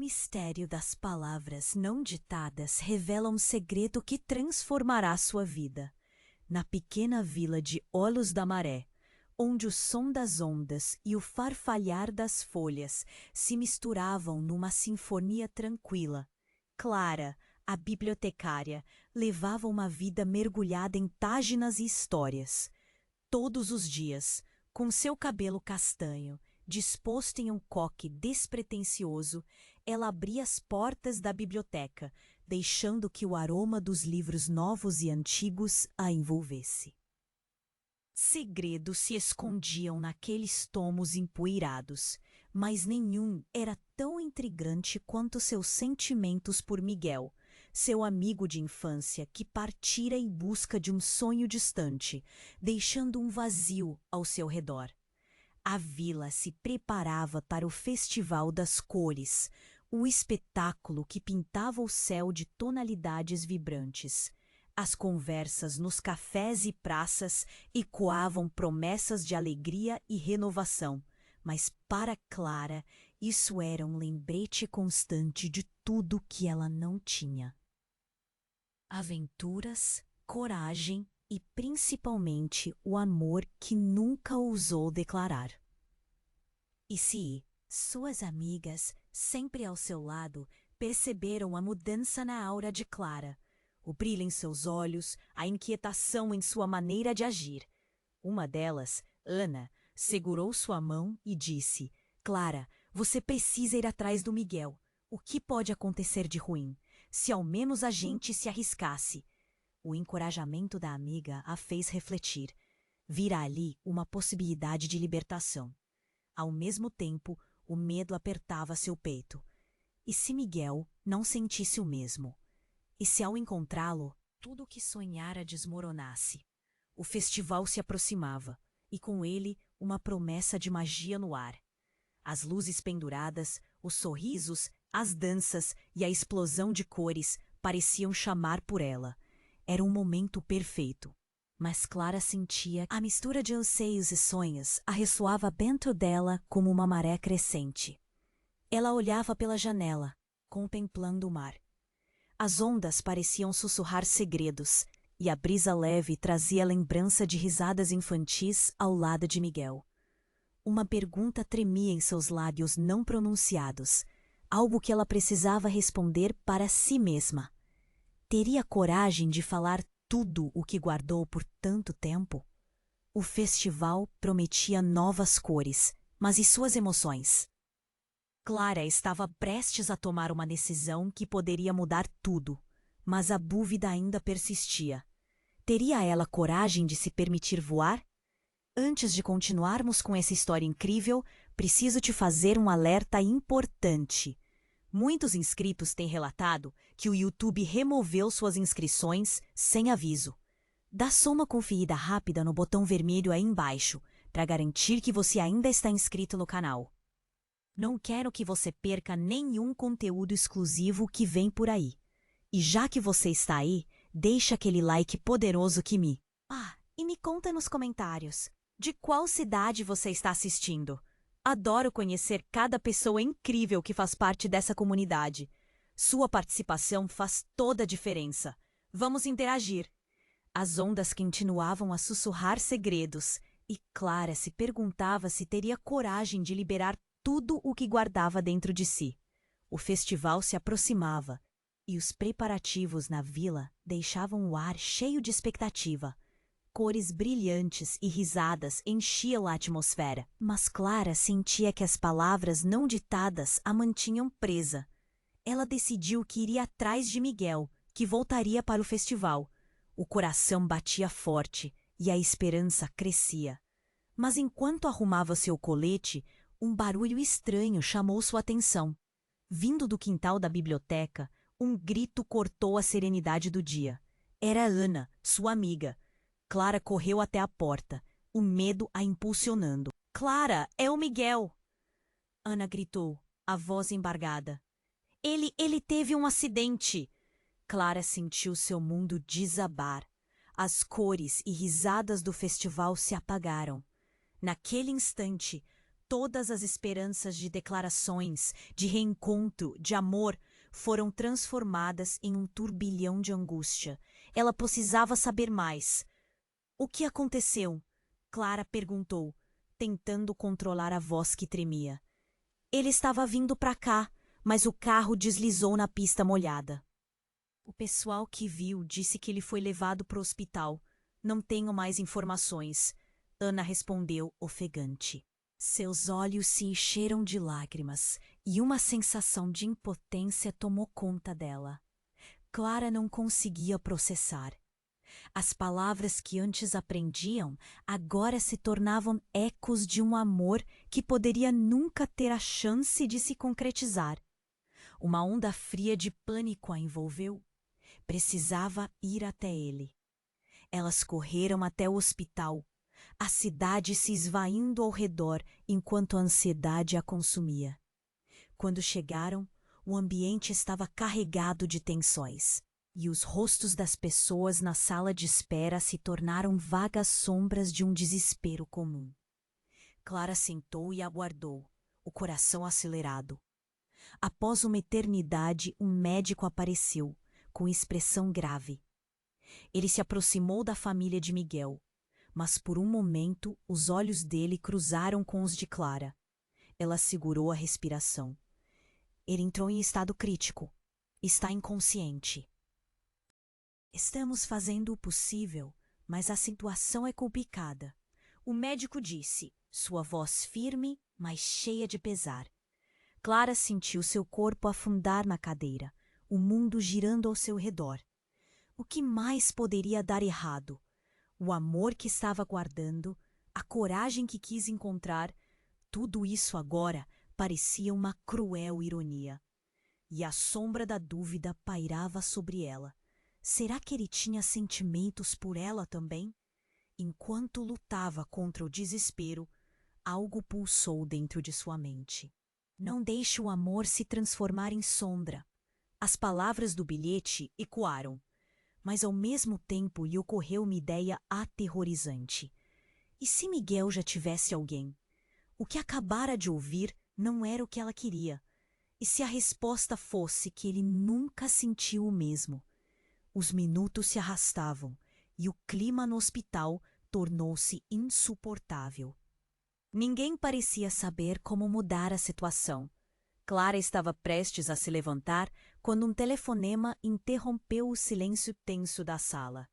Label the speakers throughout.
Speaker 1: mistério das palavras não ditadas revela um segredo que transformará sua vida. Na pequena vila de Olhos da Maré, onde o som das ondas e o farfalhar das folhas se misturavam numa sinfonia tranquila, Clara, a bibliotecária, levava uma vida mergulhada em páginas e histórias. Todos os dias, com seu cabelo castanho, disposto em um coque despretensioso, ela abria as portas da biblioteca, deixando que o aroma dos livros novos e antigos a envolvesse. Segredos se escondiam naqueles tomos empoeirados, mas nenhum era tão intrigante quanto seus sentimentos por Miguel, seu amigo de infância que partira em busca de um sonho distante, deixando um vazio ao seu redor. A vila se preparava para o Festival das Cores, o espetáculo que pintava o céu de tonalidades vibrantes. As conversas nos cafés e praças ecoavam promessas de alegria e renovação, mas para Clara isso era um lembrete constante de tudo que ela não tinha. Aventuras, coragem e principalmente o amor que nunca ousou declarar. E se suas amigas, sempre ao seu lado, perceberam a mudança na aura de Clara, o brilho em seus olhos, a inquietação em sua maneira de agir. Uma delas, Ana, segurou sua mão e disse: Clara, você precisa ir atrás do Miguel. O que pode acontecer de ruim? Se ao menos a gente se arriscasse. O encorajamento da amiga a fez refletir. Vira ali uma possibilidade de libertação. Ao mesmo tempo, o medo apertava seu peito. E se Miguel não sentisse o mesmo? E se ao encontrá-lo, tudo o que sonhara desmoronasse? O festival se aproximava, e com ele uma promessa de magia no ar. As luzes penduradas, os sorrisos, as danças e a explosão de cores pareciam chamar por ela. Era um momento perfeito. Mas Clara sentia a mistura de anseios e sonhos ressoava dentro dela como uma maré crescente. Ela olhava pela janela, contemplando o mar. As ondas pareciam sussurrar segredos, e a brisa leve trazia lembrança de risadas infantis ao lado de Miguel. Uma pergunta tremia em seus lábios não pronunciados, algo que ela precisava responder para si mesma. Teria coragem de falar tudo o que guardou por tanto tempo? O festival prometia novas cores, mas e suas emoções? Clara estava prestes a tomar uma decisão que poderia mudar tudo, mas a dúvida ainda persistia. Teria ela coragem de se permitir voar? Antes de continuarmos com essa história incrível, preciso te fazer um alerta importante. Muitos inscritos têm relatado que o YouTube removeu suas inscrições sem aviso. Dá só uma conferida rápida no botão vermelho aí embaixo, para garantir que você ainda está inscrito no canal. Não quero que você perca nenhum conteúdo exclusivo que vem por aí. E já que você está aí, deixa aquele like poderoso que me... e me conta nos comentários, de qual cidade você está assistindo? Adoro conhecer cada pessoa incrível que faz parte dessa comunidade. Sua participação faz toda a diferença. Vamos interagir. As ondas continuavam a sussurrar segredos, e Clara se perguntava se teria coragem de liberar tudo o que guardava dentro de si. O festival se aproximava, e os preparativos na vila deixavam o ar cheio de expectativa. Cores brilhantes e risadas enchiam a atmosfera, mas Clara sentia que as palavras não ditadas a mantinham presa. Ela decidiu que iria atrás de Miguel, que voltaria para o festival. O coração batia forte e a esperança crescia. Mas enquanto arrumava seu colete, um barulho estranho chamou sua atenção. Vindo do quintal da biblioteca, um grito cortou a serenidade do dia. Era Ana, sua amiga. Clara correu até a porta, o medo a impulsionando. Clara, é o Miguel! Ana gritou, a voz embargada. Ele teve um acidente! Clara sentiu seu mundo desabar. As cores e risadas do festival se apagaram. Naquele instante, Todas as esperanças de declarações, de reencontro, de amor, foram transformadas em um turbilhão de angústia. Ela precisava saber mais. O que aconteceu? Clara perguntou, tentando controlar a voz que tremia. Ele estava vindo para cá, mas o carro deslizou na pista molhada. O pessoal que viu disse que ele foi levado para o hospital. Não tenho mais informações. Ana respondeu, ofegante. Seus olhos se encheram de lágrimas e uma sensação de impotência tomou conta dela. Clara não conseguia processar. As palavras que antes aprendiam agora se tornavam ecos de um amor que poderia nunca ter a chance de se concretizar. Uma onda fria de pânico a envolveu. Precisava ir até ele. Elas correram até o hospital, a cidade se esvaindo ao redor enquanto a ansiedade a consumia. Quando chegaram, o ambiente estava carregado de tensões, e os rostos das pessoas na sala de espera se tornaram vagas sombras de um desespero comum. Clara sentou e aguardou, o coração acelerado. Após uma eternidade, um médico apareceu, com expressão grave. Ele se aproximou da família de Miguel, mas por um momento os olhos dele cruzaram com os de Clara. Ela segurou a respiração. Ele entrou em estado crítico. Está inconsciente. Estamos fazendo o possível, mas a situação é complicada. O médico disse, sua voz firme, mas cheia de pesar. Clara sentiu seu corpo afundar na cadeira, o mundo girando ao seu redor. O que mais poderia dar errado? O amor que estava guardando, a coragem que quis encontrar, tudo isso agora parecia uma cruel ironia. E a sombra da dúvida pairava sobre ela. Será que ele tinha sentimentos por ela também? Enquanto lutava contra o desespero, algo pulsou dentro de sua mente. Não deixe o amor se transformar em sombra. As palavras do bilhete ecoaram. Mas ao mesmo tempo lhe ocorreu uma ideia aterrorizante. E se Miguel já tivesse alguém? O que acabara de ouvir não era o que ela queria. E se a resposta fosse que ele nunca sentiu o mesmo? Os minutos se arrastavam e o clima no hospital tornou-se insuportável. Ninguém parecia saber como mudar a situação. Clara estava prestes a se levantar quando um telefonema interrompeu o silêncio tenso da sala.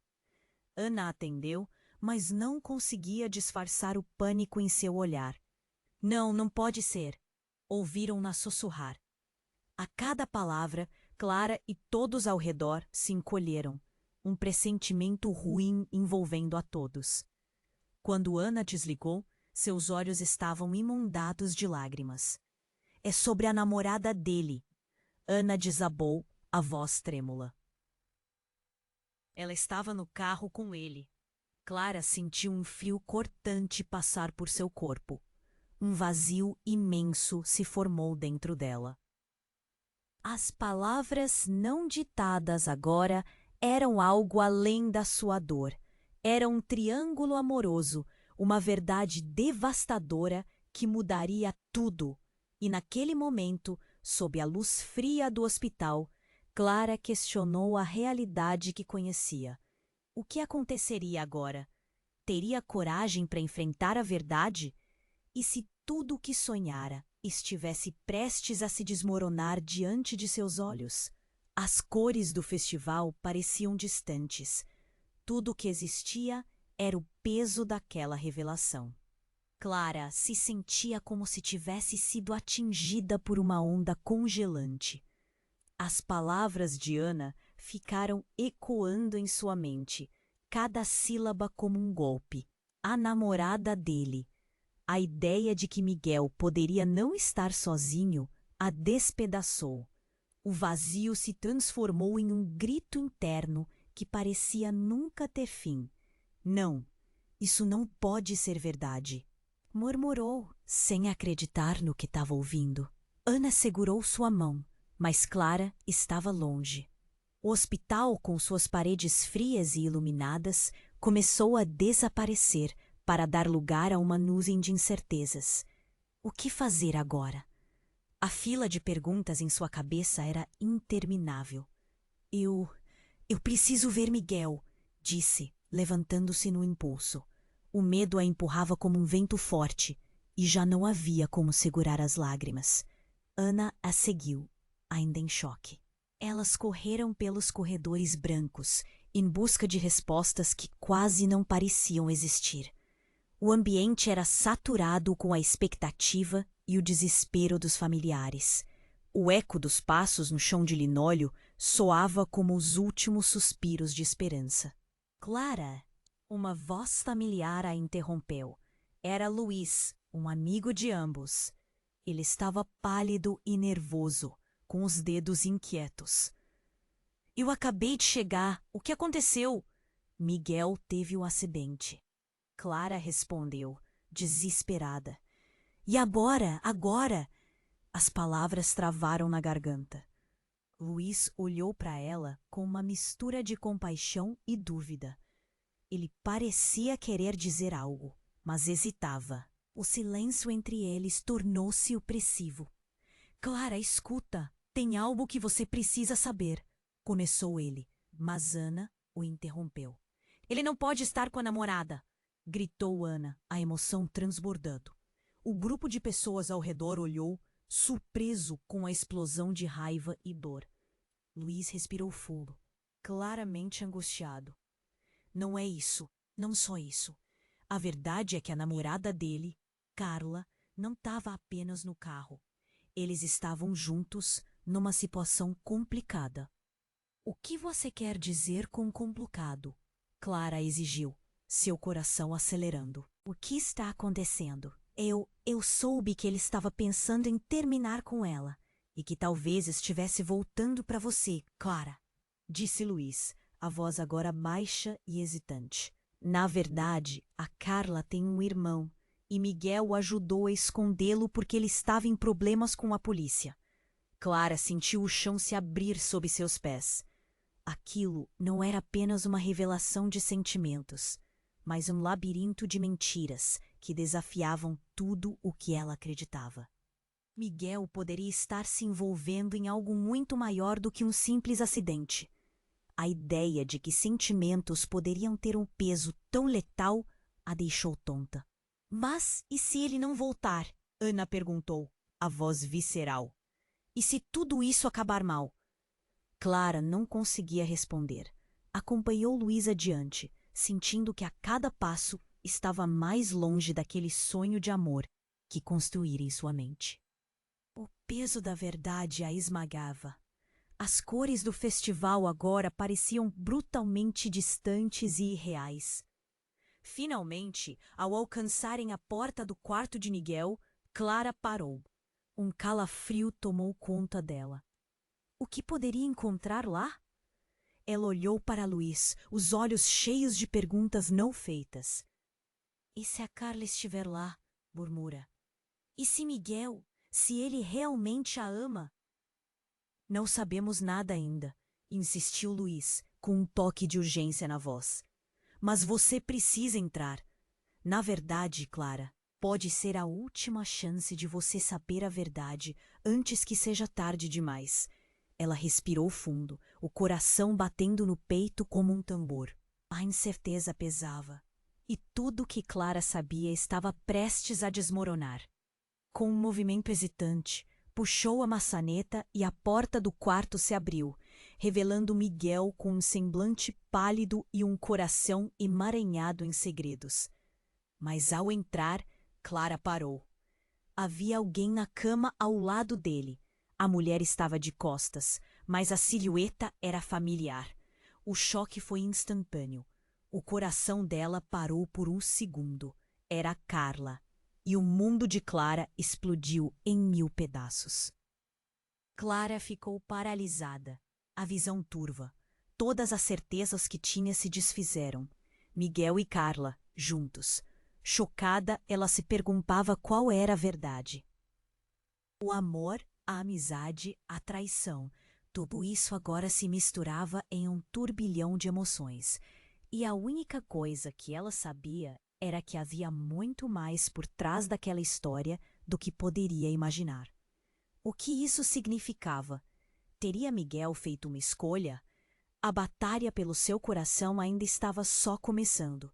Speaker 1: Ana atendeu, mas não conseguia disfarçar o pânico em seu olhar. Não, não pode ser. Ouviram-na sussurrar. A cada palavra, Clara e todos ao redor se encolheram, um pressentimento ruim envolvendo a todos. Quando Ana desligou, seus olhos estavam inundados de lágrimas. É sobre a namorada dele. Ana desabou, a voz trêmula. Ela estava no carro com ele. Clara sentiu um frio cortante passar por seu corpo. Um vazio imenso se formou dentro dela. As palavras não ditadas agora eram algo além da sua dor. Era um triângulo amoroso, uma verdade devastadora que mudaria tudo. E naquele momento, sob a luz fria do hospital, Clara questionou a realidade que conhecia. O que aconteceria agora? Teria coragem para enfrentar a verdade? E se tudo o que sonhara estivesse prestes a se desmoronar diante de seus olhos? As cores do festival pareciam distantes. Tudo o que existia era o peso daquela revelação. Clara se sentia como se tivesse sido atingida por uma onda congelante. As palavras de Ana ficaram ecoando em sua mente, cada sílaba como um golpe. A namorada dele. A ideia de que Miguel poderia não estar sozinho a despedaçou. O vazio se transformou em um grito interno que parecia nunca ter fim. Não, isso não pode ser verdade. Murmurou, sem acreditar no que estava ouvindo. Ana segurou sua mão, mas Clara estava longe. O hospital, com suas paredes frias e iluminadas, começou a desaparecer para dar lugar a uma nuvem de incertezas. O que fazer agora? A fila de perguntas em sua cabeça era interminável. Eu preciso ver Miguel, disse, levantando-se no impulso. O medo a empurrava como um vento forte, e já não havia como segurar as lágrimas. Ana a seguiu, ainda em choque. Elas correram pelos corredores brancos, em busca de respostas que quase não pareciam existir. O ambiente era saturado com a expectativa e o desespero dos familiares. O eco dos passos no chão de linóleo soava como os últimos suspiros de esperança. Clara! Uma voz familiar a interrompeu. Era Luís, um amigo de ambos. Ele estava pálido e nervoso, com os dedos inquietos. Eu acabei de chegar. O que aconteceu? Miguel teve um acidente. Clara respondeu, desesperada. E agora? Agora? As palavras travaram na garganta. Luís olhou para ela com uma mistura de compaixão e dúvida. Ele parecia querer dizer algo, mas hesitava. O silêncio entre eles tornou-se opressivo. Clara, escuta. Tem algo que você precisa saber, começou ele, mas Ana o interrompeu. Ele não pode estar com a namorada, gritou Ana, a emoção transbordando. O grupo de pessoas ao redor olhou, surpreso com a explosão de raiva e dor. Luís respirou fundo, claramente angustiado. Não é isso, não só isso. A verdade é que a namorada dele, Carla, não estava apenas no carro. Eles estavam juntos numa situação complicada. O que você quer dizer com complicado? Clara exigiu, seu coração acelerando. O que está acontecendo? Eu soube que ele estava pensando em terminar com ela e que talvez estivesse voltando para você, Clara, disse Luís, a voz agora baixa e hesitante. Na verdade, a Carla tem um irmão e Miguel o ajudou a escondê-lo porque ele estava em problemas com a polícia. Clara sentiu o chão se abrir sob seus pés. Aquilo não era apenas uma revelação de sentimentos, mas um labirinto de mentiras que desafiavam tudo o que ela acreditava. Miguel poderia estar se envolvendo em algo muito maior do que um simples acidente. A ideia de que sentimentos poderiam ter um peso tão letal a deixou tonta. Mas e se ele não voltar? Ana perguntou, a voz visceral. E se tudo isso acabar mal? Clara não conseguia responder. Acompanhou Luís adiante, sentindo que a cada passo estava mais longe daquele sonho de amor que construíra em sua mente. O peso da verdade a esmagava. As cores do festival agora pareciam brutalmente distantes e irreais. Finalmente, ao alcançarem a porta do quarto de Miguel, Clara parou. Um calafrio tomou conta dela. O que poderia encontrar lá? Ela olhou para Luís, os olhos cheios de perguntas não feitas. E se a Carla estiver lá? Murmura. E se Miguel, se ele realmente a ama? Não sabemos nada ainda, insistiu Luís, com um toque de urgência na voz. Mas você precisa entrar. Na verdade, Clara, pode ser a última chance de você saber a verdade antes que seja tarde demais. Ela respirou fundo, o coração batendo no peito como um tambor. A incerteza pesava, e tudo que Clara sabia estava prestes a desmoronar. Com um movimento hesitante, puxou a maçaneta e a porta do quarto se abriu, revelando Miguel com um semblante pálido e um coração emaranhado em segredos. Mas ao entrar, Clara parou. Havia alguém na cama ao lado dele. A mulher estava de costas, mas a silhueta era familiar. O choque foi instantâneo. O coração dela parou por um segundo. Era Carla. E o mundo de Clara explodiu em 1000 pedaços. Clara ficou paralisada, a visão turva. Todas as certezas que tinha se desfizeram. Miguel e Carla, juntos. Chocada, ela se perguntava qual era a verdade. O amor, a amizade, a traição. Tudo isso agora se misturava em um turbilhão de emoções. E a única coisa que ela sabia era que havia muito mais por trás daquela história do que poderia imaginar. O que isso significava? Teria Miguel feito uma escolha? A batalha pelo seu coração ainda estava só começando.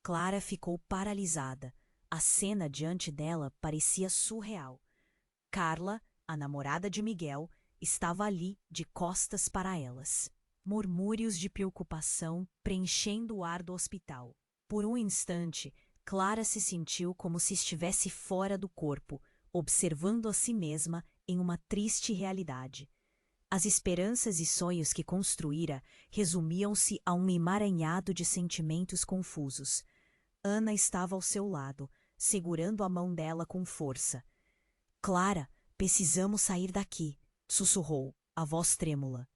Speaker 1: Clara ficou paralisada. A cena diante dela parecia surreal. Carla, a namorada de Miguel, estava ali, de costas para elas. Murmúrios de preocupação preenchendo o ar do hospital. Por um instante, Clara se sentiu como se estivesse fora do corpo, observando a si mesma em uma triste realidade. As esperanças e sonhos que construíra resumiam-se a um emaranhado de sentimentos confusos. Ana estava ao seu lado, segurando a mão dela com força. Clara, precisamos sair daqui, sussurrou, a voz trêmula.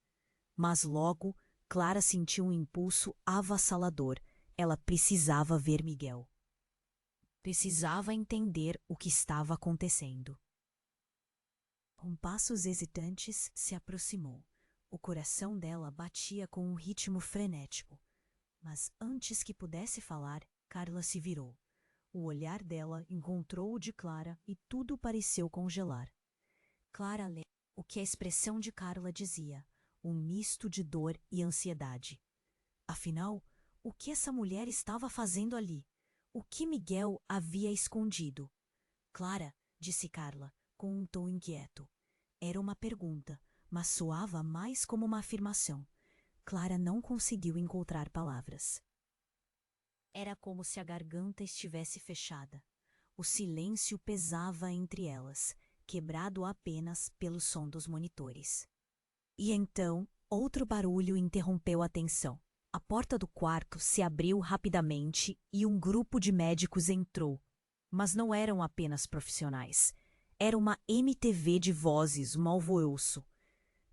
Speaker 1: Mas logo, Clara sentiu um impulso avassalador. Ela precisava ver Miguel. Precisava entender o que estava acontecendo. Com passos hesitantes, se aproximou. O coração dela batia com um ritmo frenético. Mas antes que pudesse falar, Carla se virou. O olhar dela encontrou o de Clara e tudo pareceu congelar. Clara leu o que a expressão de Carla dizia, um misto de dor e ansiedade. Afinal, o que essa mulher estava fazendo ali? O que Miguel havia escondido? Clara, disse Carla, com um tom inquieto. Era uma pergunta, mas soava mais como uma afirmação. Clara não conseguiu encontrar palavras. Era como se a garganta estivesse fechada. O silêncio pesava entre elas, quebrado apenas pelo som dos monitores. E então, outro barulho interrompeu a tensão. A porta do quarto se abriu rapidamente e um grupo de médicos entrou. Mas não eram apenas profissionais. Era uma MTV de vozes, um alvoroço.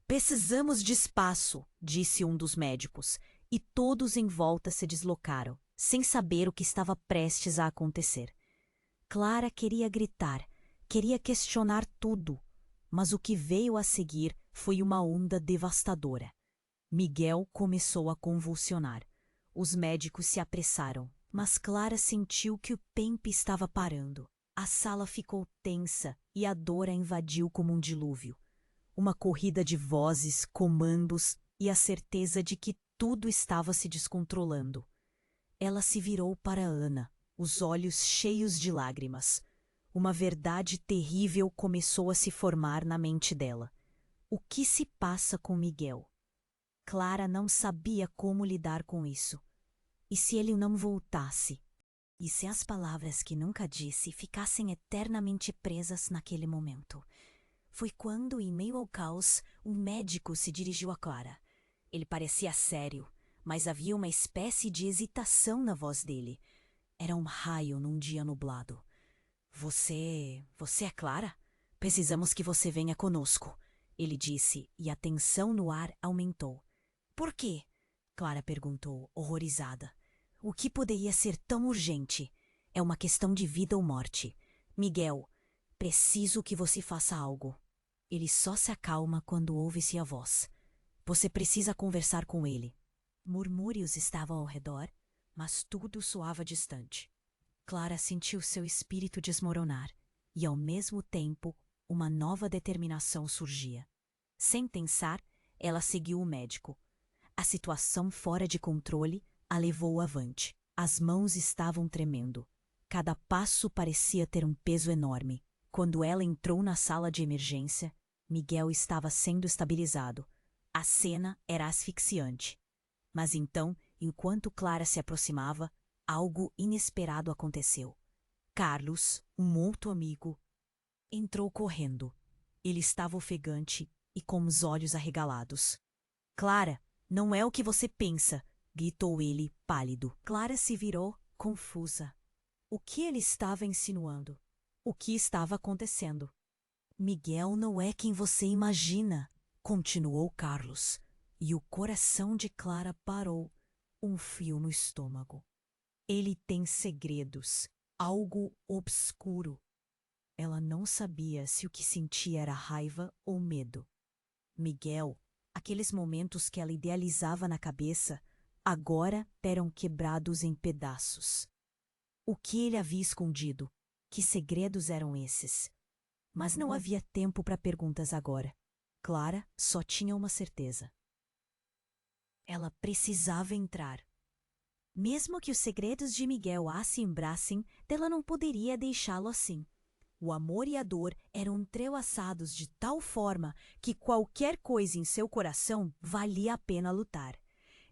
Speaker 1: Precisamos de espaço, disse um dos médicos, e todos em volta se deslocaram, sem saber o que estava prestes a acontecer. Clara queria gritar, queria questionar tudo, mas o que veio a seguir foi uma onda devastadora. Miguel começou a convulsionar. Os médicos se apressaram, mas Clara sentiu que o tempo estava parando. A sala ficou tensa e a dor a invadiu como um dilúvio. Uma corrida de vozes, comandos e a certeza de que tudo estava se descontrolando. Ela se virou para Ana, os olhos cheios de lágrimas. Uma verdade terrível começou a se formar na mente dela. O que se passa com Miguel? Clara não sabia como lidar com isso. E se ele não voltasse? E se as palavras que nunca disse ficassem eternamente presas naquele momento? Foi quando, em meio ao caos, um médico se dirigiu a Clara. Ele parecia sério, mas havia uma espécie de hesitação na voz dele. Era um raio num dia nublado. Você é Clara? Precisamos que você venha conosco, ele disse, e a tensão no ar aumentou. Por quê? Clara perguntou, horrorizada. O que poderia ser tão urgente? É uma questão de vida ou morte. Miguel, preciso que você faça algo. Ele só se acalma quando ouve-se a voz. Você precisa conversar com ele. Murmúrios estavam ao redor, mas tudo soava distante. Clara sentiu seu espírito desmoronar e, ao mesmo tempo, uma nova determinação surgia. Sem pensar, ela seguiu o médico. A situação fora de controle a levou avante. As mãos estavam tremendo. Cada passo parecia ter um peso enorme. Quando ela entrou na sala de emergência, Miguel estava sendo estabilizado. A cena era asfixiante. Mas então, enquanto Clara se aproximava, algo inesperado aconteceu. Carlos, um outro amigo, entrou correndo. Ele estava ofegante e com os olhos arregalados. Clara, não é o que você pensa, gritou ele, pálido. Clara se virou, confusa. O que ele estava insinuando? O que estava acontecendo? Miguel não é quem você imagina, continuou Carlos, e o coração de Clara parou, um frio no estômago. Ele tem segredos, algo obscuro. Ela não sabia se o que sentia era raiva ou medo. Miguel, aqueles momentos que ela idealizava na cabeça, agora eram quebrados em pedaços. O que ele havia escondido? Que segredos eram esses? Mas não havia tempo para perguntas agora. Clara só tinha uma certeza. Ela precisava entrar. Mesmo que os segredos de Miguel a assombrassem, ela não poderia deixá-lo assim. O amor e a dor eram entrelaçados de tal forma que qualquer coisa em seu coração valia a pena lutar.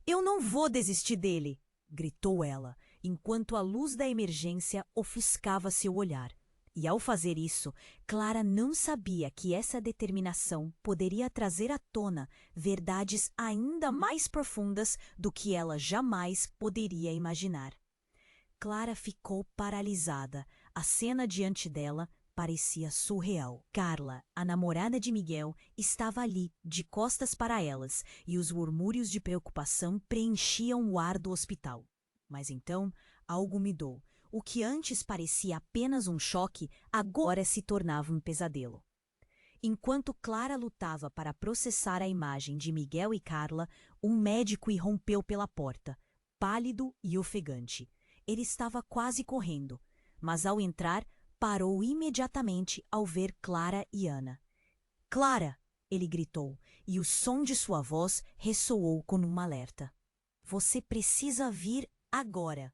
Speaker 1: Eu não vou desistir dele, gritou ela, enquanto a luz da emergência ofuscava seu olhar. E ao fazer isso, Clara não sabia que essa determinação poderia trazer à tona verdades ainda mais profundas do que ela jamais poderia imaginar. Clara ficou paralisada. A cena diante dela parecia surreal. Carla, a namorada de Miguel, estava ali, de costas para elas, e os murmúrios de preocupação preenchiam o ar do hospital. Mas então, algo mudou. O que antes parecia apenas um choque, agora se tornava um pesadelo. Enquanto Clara lutava para processar a imagem de Miguel e Carla, um médico irrompeu pela porta, pálido e ofegante. Ele estava quase correndo, mas ao entrar, parou imediatamente ao ver Clara e Ana. Clara! Ele gritou, e o som de sua voz ressoou como um alerta. Você precisa vir agora.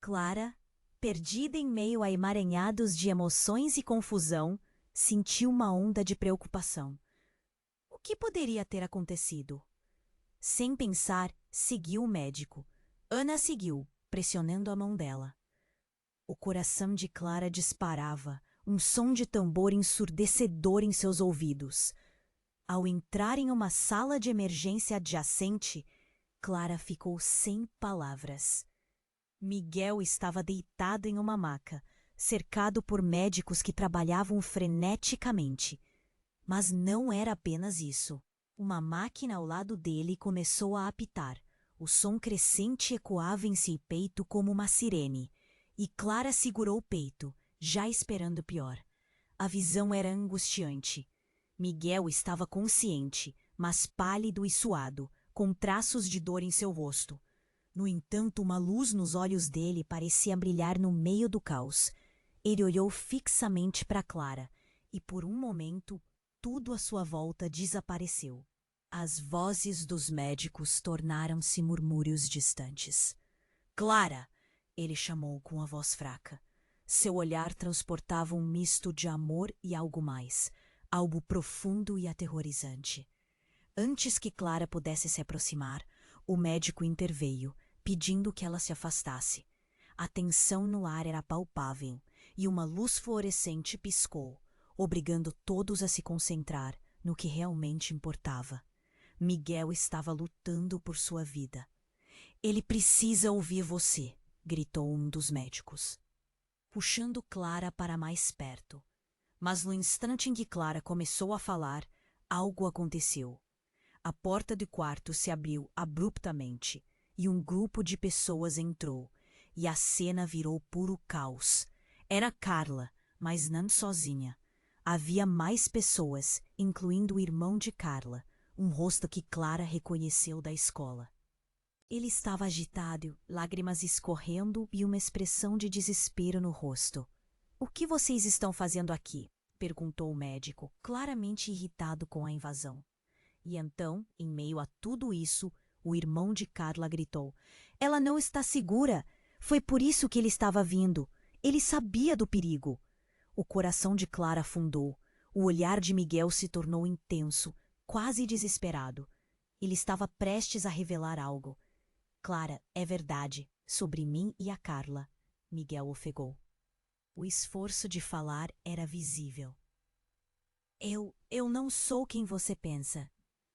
Speaker 1: Clara, perdida em meio a emaranhados de emoções e confusão, sentiu uma onda de preocupação. O que poderia ter acontecido? Sem pensar, seguiu o médico. Ana seguiu, pressionando a mão dela. O coração de Clara disparava, um som de tambor ensurdecedor em seus ouvidos. Ao entrar em uma sala de emergência adjacente, Clara ficou sem palavras. Miguel estava deitado em uma maca, cercado por médicos que trabalhavam freneticamente. Mas não era apenas isso. Uma máquina ao lado dele começou a apitar. O som crescente ecoava em seu peito como uma sirene. E Clara segurou o peito, já esperando o pior. A visão era angustiante. Miguel estava consciente, mas pálido e suado, com traços de dor em seu rosto. No entanto, uma luz nos olhos dele parecia brilhar no meio do caos. Ele olhou fixamente para Clara, e por um momento, tudo à sua volta desapareceu. As vozes dos médicos tornaram-se murmúrios distantes. Clara! Ele chamou com a voz fraca. Seu olhar transportava um misto de amor e algo mais, algo profundo e aterrorizante. Antes que Clara pudesse se aproximar, o médico interveio, pedindo que ela se afastasse. A tensão no ar era palpável, e uma luz fluorescente piscou, obrigando todos a se concentrar no que realmente importava. Miguel estava lutando por sua vida. Ele precisa ouvir você, gritou um dos médicos, puxando Clara para mais perto. Mas no instante em que Clara começou a falar, algo aconteceu. A porta do quarto se abriu abruptamente e um grupo de pessoas entrou, e a cena virou puro caos. Era Carla, mas não sozinha. Havia mais pessoas, incluindo o irmão de Carla, um rosto que Clara reconheceu da escola. Ele estava agitado, lágrimas escorrendo e uma expressão de desespero no rosto. O que vocês estão fazendo aqui? Perguntou o médico, claramente irritado com a invasão. E então, em meio a tudo isso, o irmão de Carla gritou: Ela não está segura! Foi por isso que ele estava vindo! Ele sabia do perigo! O coração de Clara afundou. O olhar de Miguel se tornou intenso, quase desesperado. Ele estava prestes a revelar algo. Clara, é verdade, sobre mim e a Carla, Miguel ofegou. O esforço de falar era visível. Eu não sou quem você pensa.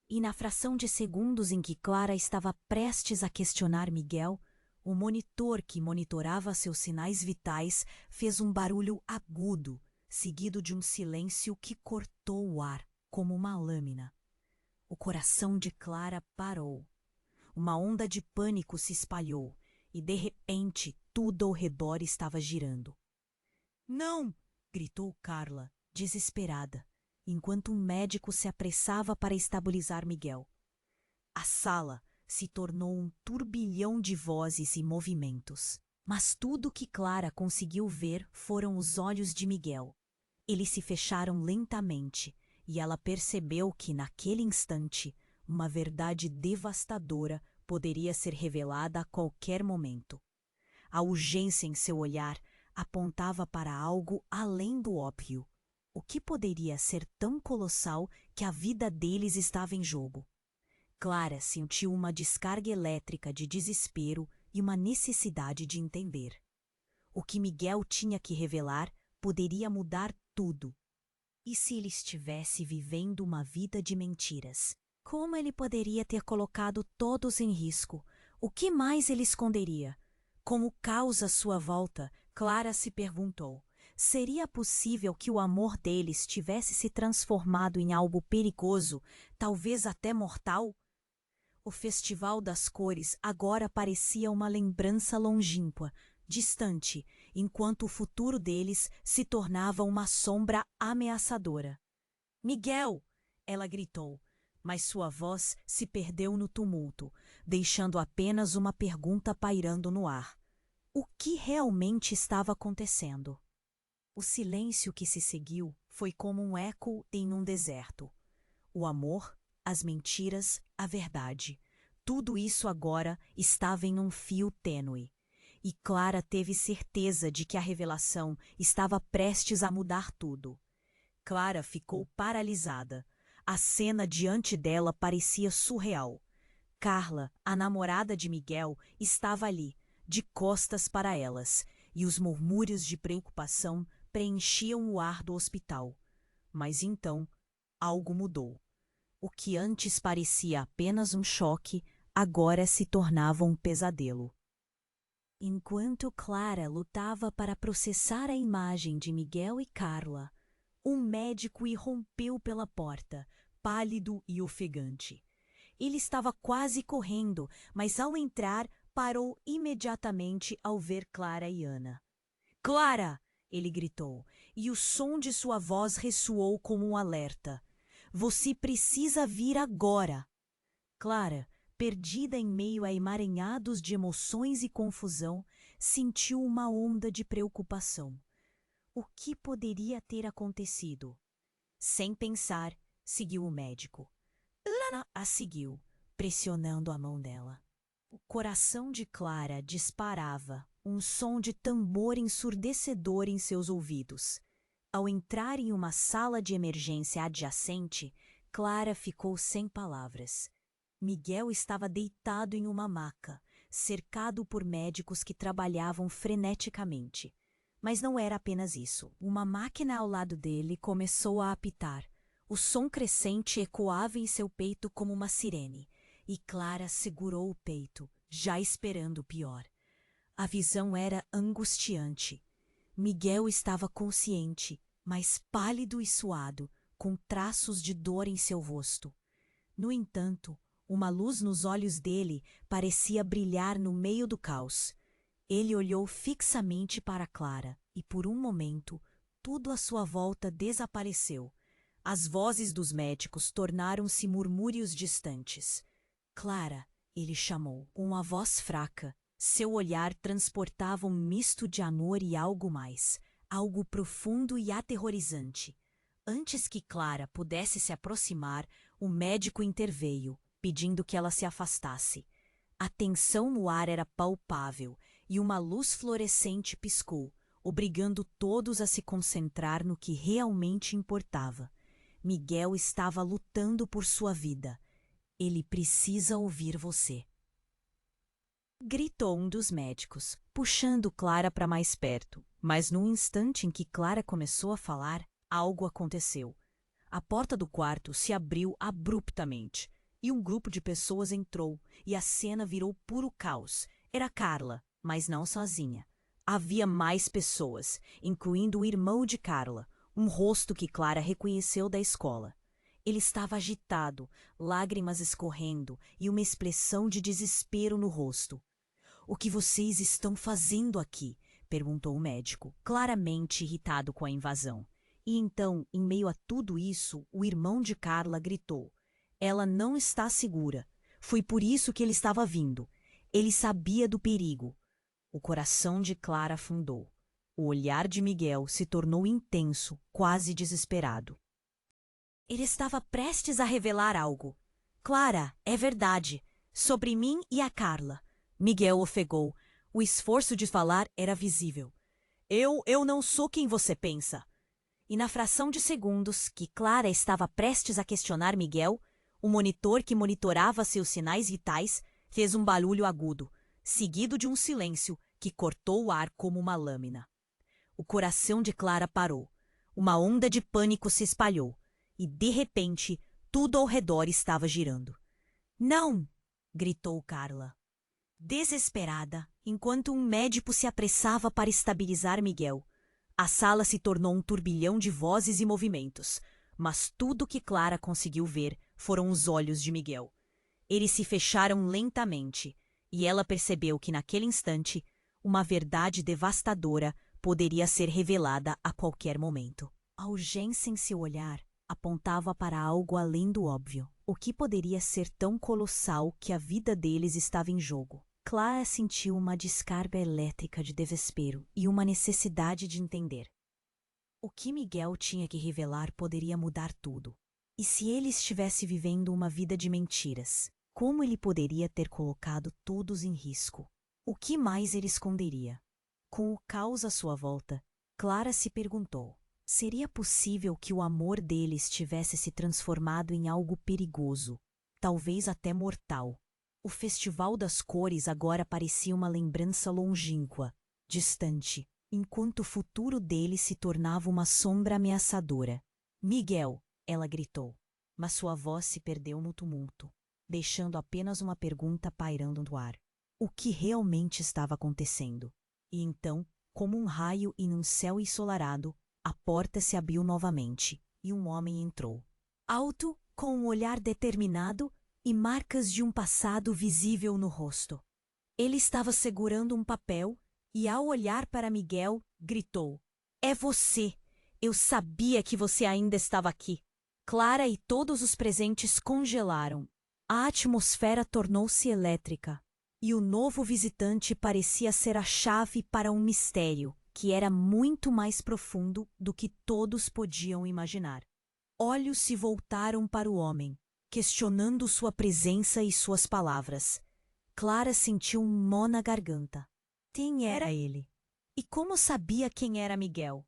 Speaker 1: E na fração de segundos em que Clara estava prestes a questionar Miguel, o monitor que monitorava seus sinais vitais fez um barulho agudo, seguido de um silêncio que cortou o ar como uma lâmina. O coração de Clara parou. Uma onda de pânico se espalhou e, de repente, tudo ao redor estava girando. Não! Gritou Carla, desesperada, enquanto um médico se apressava para estabilizar Miguel. A sala se tornou um turbilhão de vozes e movimentos. Mas tudo que Clara conseguiu ver foram os olhos de Miguel. Eles se fecharam lentamente e ela percebeu que, naquele instante, uma verdade devastadora poderia ser revelada a qualquer momento. A urgência em seu olhar apontava para algo além do óbvio. O que poderia ser tão colossal que a vida deles estava em jogo? Clara sentiu uma descarga elétrica de desespero e uma necessidade de entender. O que Miguel tinha que revelar poderia mudar tudo. E se ele estivesse vivendo uma vida de mentiras? Como ele poderia ter colocado todos em risco? O que mais ele esconderia? Com o caos à sua volta, Clara se perguntou: seria possível que o amor deles tivesse se transformado em algo perigoso, talvez até mortal? O Festival das Cores agora parecia uma lembrança longínqua, distante, enquanto o futuro deles se tornava uma sombra ameaçadora. Miguel! Ela gritou, mas sua voz se perdeu no tumulto, deixando apenas uma pergunta pairando no ar. O que realmente estava acontecendo? O silêncio que se seguiu foi como um eco em um deserto. O amor, as mentiras, a verdade. Tudo isso agora estava em um fio tênue. E Clara teve certeza de que a revelação estava prestes a mudar tudo. Clara ficou paralisada. A cena diante dela parecia surreal. Carla, a namorada de Miguel, estava ali, de costas para elas, e os murmúrios de preocupação preenchiam o ar do hospital. Mas então, algo mudou. O que antes parecia apenas um choque, agora se tornava um pesadelo. Enquanto Clara lutava para processar a imagem de Miguel e Carla, um médico irrompeu pela porta, pálido e ofegante. Ele estava quase correndo, mas ao entrar, parou imediatamente ao ver Clara e Ana. Clara! Ele gritou, e o som de sua voz ressoou como um alerta. Você precisa vir agora! Clara, perdida em meio a emaranhados de emoções e confusão, sentiu uma onda de preocupação. O que poderia ter acontecido? Sem pensar, seguiu o médico. Lana a seguiu, pressionando a mão dela. O coração de Clara disparava, um som de tambor ensurdecedor em seus ouvidos. Ao entrar em uma sala de emergência adjacente, Clara ficou sem palavras. Miguel estava deitado em uma maca, cercado por médicos que trabalhavam freneticamente. Mas não era apenas isso. Uma máquina ao lado dele começou a apitar. O som crescente ecoava em seu peito como uma sirene, e Clara segurou o peito, já esperando o pior. A visão era angustiante. Miguel estava consciente, mas pálido e suado, com traços de dor em seu rosto. No entanto, uma luz nos olhos dele parecia brilhar no meio do caos. Ele olhou fixamente para Clara e, por um momento, tudo à sua volta desapareceu. As vozes dos médicos tornaram-se murmúrios distantes. Clara, ele chamou, com uma voz fraca. Seu olhar transportava um misto de amor e algo mais, algo profundo e aterrorizante. Antes que Clara pudesse se aproximar, o médico interveio, pedindo que ela se afastasse. A tensão no ar era palpável e uma luz fluorescente piscou, obrigando todos a se concentrar no que realmente importava. Miguel estava lutando por sua vida. Ele precisa ouvir você. Gritou um dos médicos, puxando Clara para mais perto. Mas no instante em que Clara começou a falar, algo aconteceu. A porta do quarto se abriu abruptamente, e um grupo de pessoas entrou, e a cena virou puro caos. Era Carla, mas não sozinha. Havia mais pessoas, incluindo o irmão de Carla, um rosto que Clara reconheceu da escola. Ele estava agitado, lágrimas escorrendo e uma expressão de desespero no rosto. O que vocês estão fazendo aqui? Perguntou o médico, claramente irritado com a invasão. E então, em meio a tudo isso, o irmão de Carla gritou. Ela não está segura. Foi por isso que ele estava vindo. Ele sabia do perigo. O coração de Clara afundou. O olhar de Miguel se tornou intenso, quase desesperado. Ele estava prestes a revelar algo. Clara, é verdade. Sobre mim e a Carla. Miguel ofegou. O esforço de falar era visível. Eu não sou quem você pensa. E na fração de segundos que Clara estava prestes a questionar Miguel, o monitor que monitorava seus sinais vitais fez um barulho agudo, seguido de um silêncio que cortou o ar como uma lâmina. O coração de Clara parou. Uma onda de pânico se espalhou. E, de repente, tudo ao redor estava girando. Não! Gritou Carla. Desesperada, enquanto um médico se apressava para estabilizar Miguel, a sala se tornou um turbilhão de vozes e movimentos, mas tudo que Clara conseguiu ver foram os olhos de Miguel. Eles se fecharam lentamente, e ela percebeu que naquele instante, uma verdade devastadora poderia ser revelada a qualquer momento. A urgência em seu olhar apontava para algo além do óbvio. O que poderia ser tão colossal que a vida deles estava em jogo? Clara sentiu uma descarga elétrica de desespero e uma necessidade de entender. O que Miguel tinha que revelar poderia mudar tudo. E se ele estivesse vivendo uma vida de mentiras, como ele poderia ter colocado todos em risco? O que mais ele esconderia? Com o caos à sua volta, Clara se perguntou: seria possível que o amor deles tivesse se transformado em algo perigoso, talvez até mortal? O Festival das Cores agora parecia uma lembrança longínqua, distante, enquanto o futuro dele se tornava uma sombra ameaçadora. Miguel, ela gritou, mas sua voz se perdeu no tumulto, deixando apenas uma pergunta pairando no ar. O que realmente estava acontecendo? E então, como um raio em um céu ensolarado, a porta se abriu novamente e um homem entrou. Alto, com um olhar determinado e marcas de um passado visível no rosto. Ele estava segurando um papel e, ao olhar para Miguel, gritou: "É você! Eu sabia que você ainda estava aqui!" Clara e todos os presentes congelaram. A atmosfera tornou-se elétrica e o novo visitante parecia ser a chave para um mistério que era muito mais profundo do que todos podiam imaginar. Olhos se voltaram para o homem, questionando sua presença e suas palavras. Clara sentiu um nó na garganta. Quem era ele? E como sabia quem era Miguel?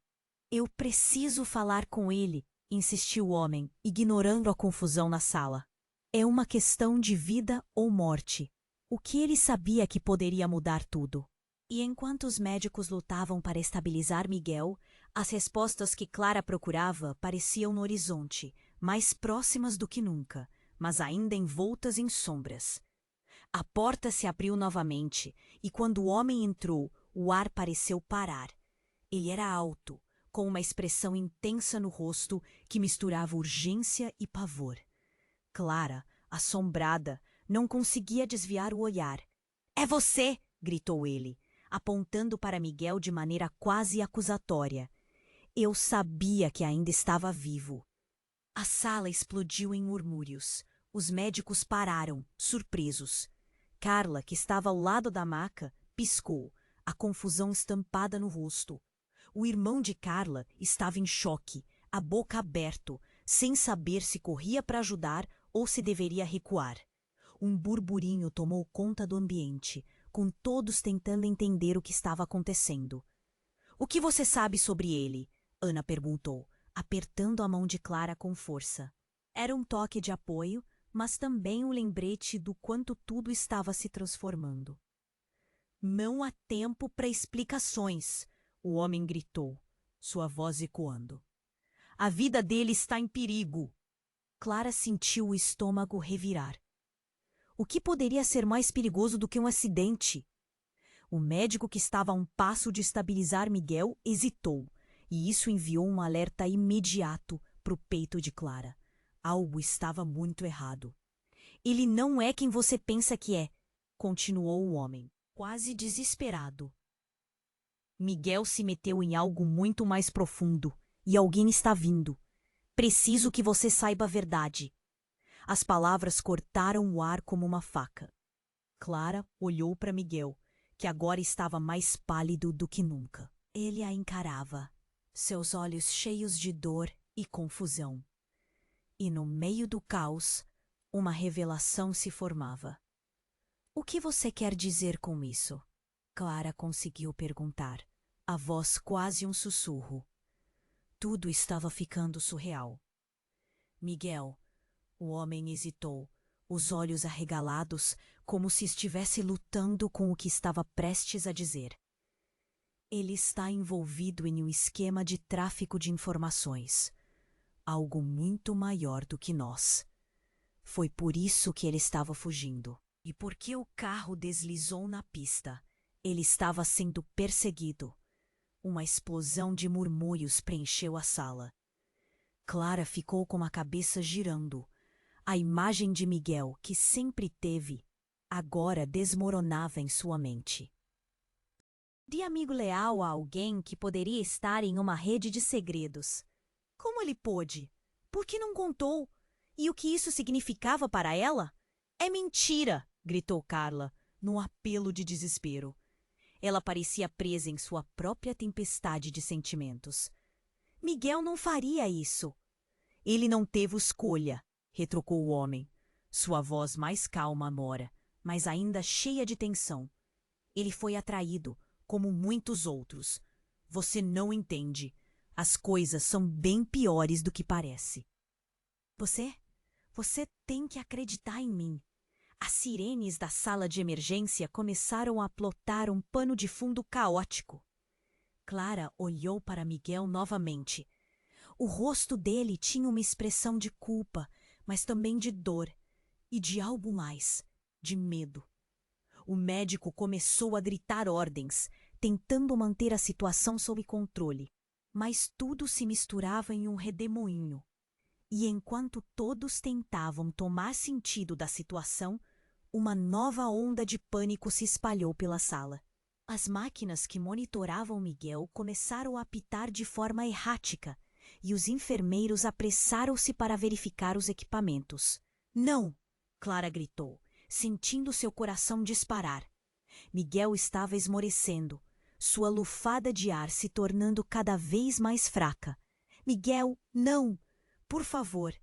Speaker 1: Eu preciso falar com ele, insistiu o homem, ignorando a confusão na sala. É uma questão de vida ou morte. O que ele sabia que poderia mudar tudo? E enquanto os médicos lutavam para estabilizar Miguel, as respostas que Clara procurava pareciam no horizonte, mais próximas do que nunca, mas ainda envoltas em sombras. A porta se abriu novamente, e quando o homem entrou, o ar pareceu parar. Ele era alto, com uma expressão intensa no rosto que misturava urgência e pavor. Clara, assombrada, não conseguia desviar o olhar. "É você!" gritou ele, apontando para Miguel de maneira quase acusatória. Eu sabia que ainda estava vivo. A sala explodiu em murmúrios. Os médicos pararam, surpresos. Carla, que estava ao lado da maca, piscou, a confusão estampada no rosto. O irmão de Carla estava em choque, a boca aberta, sem saber se corria para ajudar ou se deveria recuar. Um burburinho tomou conta do ambiente, com todos tentando entender o que estava acontecendo. "O que você sabe sobre ele?" Ana perguntou, apertando a mão de Clara com força. Era um toque de apoio, mas também um lembrete do quanto tudo estava se transformando. "Não há tempo para explicações", o homem gritou, sua voz ecoando. "A vida dele está em perigo." Clara sentiu o estômago revirar. O que poderia ser mais perigoso do que um acidente? O médico que estava a um passo de estabilizar Miguel hesitou, e isso enviou um alerta imediato para o peito de Clara. Algo estava muito errado. "Ele não é quem você pensa que é", continuou o homem, quase desesperado. "Miguel se meteu em algo muito mais profundo, e alguém está vindo. Preciso que você saiba a verdade." As palavras cortaram o ar como uma faca. Clara olhou para Miguel, que agora estava mais pálido do que nunca. Ele a encarava, seus olhos cheios de dor e confusão. E no meio do caos, uma revelação se formava. "O que você quer dizer com isso?" Clara conseguiu perguntar, a voz quase um sussurro. Tudo estava ficando surreal. "Miguel", o homem hesitou, os olhos arregalados, como se estivesse lutando com o que estava prestes a dizer. "Ele está envolvido em um esquema de tráfico de informações. Algo muito maior do que nós. Foi por isso que ele estava fugindo. E porque o carro deslizou na pista, ele estava sendo perseguido." Uma explosão de murmúrios preencheu a sala. Clara ficou com a cabeça girando. A imagem de Miguel, que sempre teve, agora desmoronava em sua mente. De amigo leal a alguém que poderia estar em uma rede de segredos. Como ele pôde? Por que não contou? E o que isso significava para ela? "É mentira!" gritou Carla, num apelo de desespero. Ela parecia presa em sua própria tempestade de sentimentos. "Miguel não faria isso." "Ele não teve escolha", retrucou o homem, sua voz mais calma agora, mas ainda cheia de tensão. "Ele foi atraído, como muitos outros. Você não entende. As coisas são bem piores do que parece." Você tem que acreditar em mim." As sirenes da sala de emergência começaram a plotar um pano de fundo caótico. Clara olhou para Miguel novamente. O rosto dele tinha uma expressão de culpa, mas também de dor e de algo mais, de medo. O médico começou a gritar ordens, tentando manter a situação sob controle, mas tudo se misturava em um redemoinho. E enquanto todos tentavam tomar sentido da situação, uma nova onda de pânico se espalhou pela sala. As máquinas que monitoravam Miguel começaram a apitar de forma errática, e os enfermeiros apressaram-se para verificar os equipamentos. "Não!" Clara gritou, sentindo seu coração disparar. Miguel estava esmorecendo, sua lufada de ar se tornando cada vez mais fraca. "Miguel, não! Por favor."